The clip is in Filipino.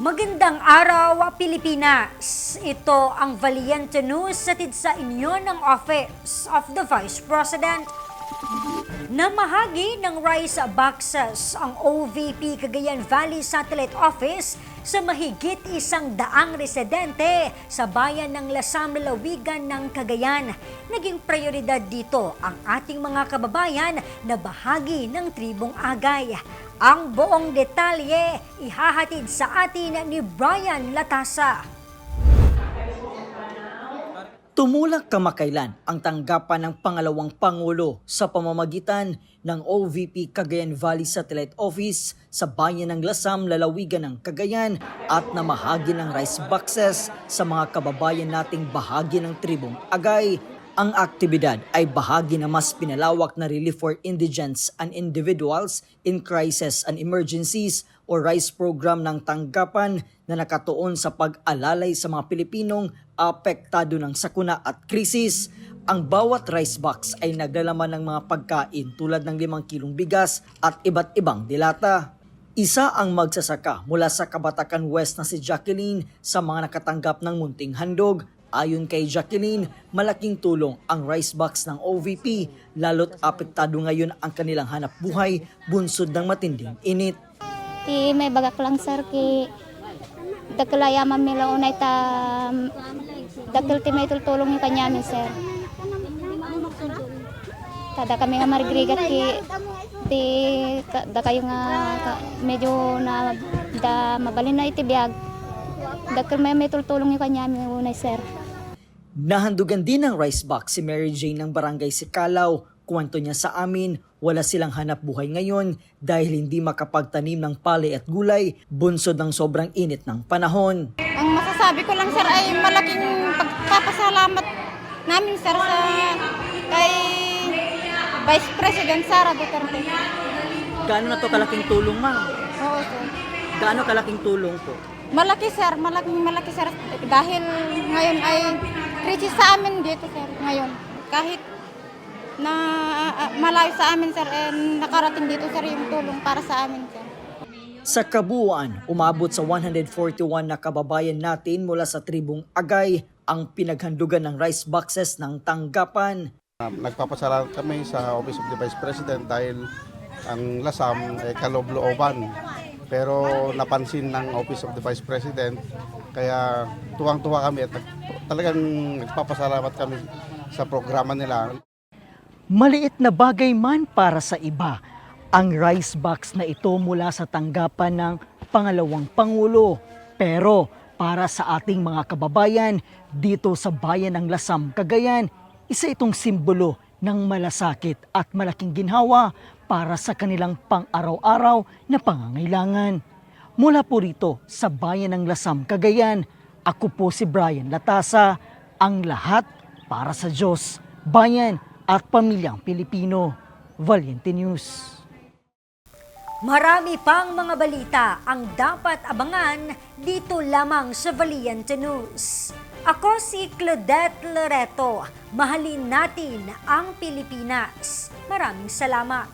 Magandang araw, Pilipinas! Ito ang Valiente News hatid sa inyo ng Office of the Vice President. Namahagi ng rice boxes ang OVP Cagayan Valley Satellite Office sa mahigit 100 residente sa bayan ng Lasam, Lalawigan ng Cagayan. Naging prioridad dito ang ating mga kababayan na bahagi ng tribong Agay. Ang buong detalye ihahatid sa atin ni Brian Latasa. Tumulak kamakailan ang tanggapan ng pangalawang Pangulo sa pamamagitan ng OVP Cagayan Valley Satellite Office sa bayan ng Lasam, Lalawigan ng Cagayan at namahagi ng rice boxes sa mga kababayan nating bahagi ng tribong Agay. Ang aktibidad ay bahagi na mas pinalawak na relief for indigents and individuals in crisis and emergencies o RICE program ng tanggapan na nakatuon sa pag-alalay sa mga Pilipinong apektado ng sakuna at krisis. Ang bawat rice box ay naglalaman ng mga pagkain tulad ng 5 kilong bigas at iba't ibang dilata. Isa ang magsasaka mula sa Kabatakan West na si Jacqueline sa mga nakatanggap ng munting handog. Ayon kay Jacqueline, malaking tulong ang rice box ng OVP lalo't apektado ngayon ang kanilang hanap buhay bunsod ng matinding init. Ti may bagak lang sir ki dakelaya mamila unay ta dakel ti may tultulong yung kanyamin sir. Tada kami nga marigrigat ki ti da kayo nga medyo na da mabalin na iti biag. Dakel may tultulong yung kanyamin unay sir. Nahandugan din ng rice box si Mary Jane ng Barangay Sicalaw. Kwento niya sa amin, wala silang hanap buhay ngayon dahil hindi makapagtanim ng palay at gulay, bunsod ng sobrang init ng panahon. Ang masasabi ko lang sir ay malaking pagpapasalamat namin sir sa kay Vice President Sara Duterte. Gaano na to kalaking tulong, ma'am? Oo sir. Gaano kalaking tulong po? Malaki sir, malaki sir dahil ngayon ay krisis sa amin dito sir ngayon. Kahit na malayo sa amin sir, nakarating dito sir yung tulong para sa amin sir. Sa kabuuan, umabot sa 141 na kababayan natin mula sa tribong Agay ang pinaghandugan ng rice boxes ng tanggapan. Nagpapasalamat kami sa Office of the Vice President dahil ang Lasam ay kaloob-looban. Pero napansin ng Office of the Vice President, kaya tuwang-tuwa kami at talagang nagpapasalamat kami sa programa nila. Maliit na bagay man para sa iba, ang rice box na ito mula sa tanggapan ng pangalawang Pangulo. Pero para sa ating mga kababayan dito sa bayan ng Lasam, Cagayan, isa itong simbolo ng malasakit at malaking ginhawa para sa kanilang pang-araw-araw na pangangailangan. Mula po rito sa bayan ng Lasam, Cagayan, ako po si Brian Latasa, ang lahat para sa Diyos, bayan at pamilyang Pilipino. Valiente News. Marami pang mga balita ang dapat abangan dito lamang sa Valiente News. Ako si Claudette Loreto. Mahalin natin ang Pilipinas. Maraming salamat.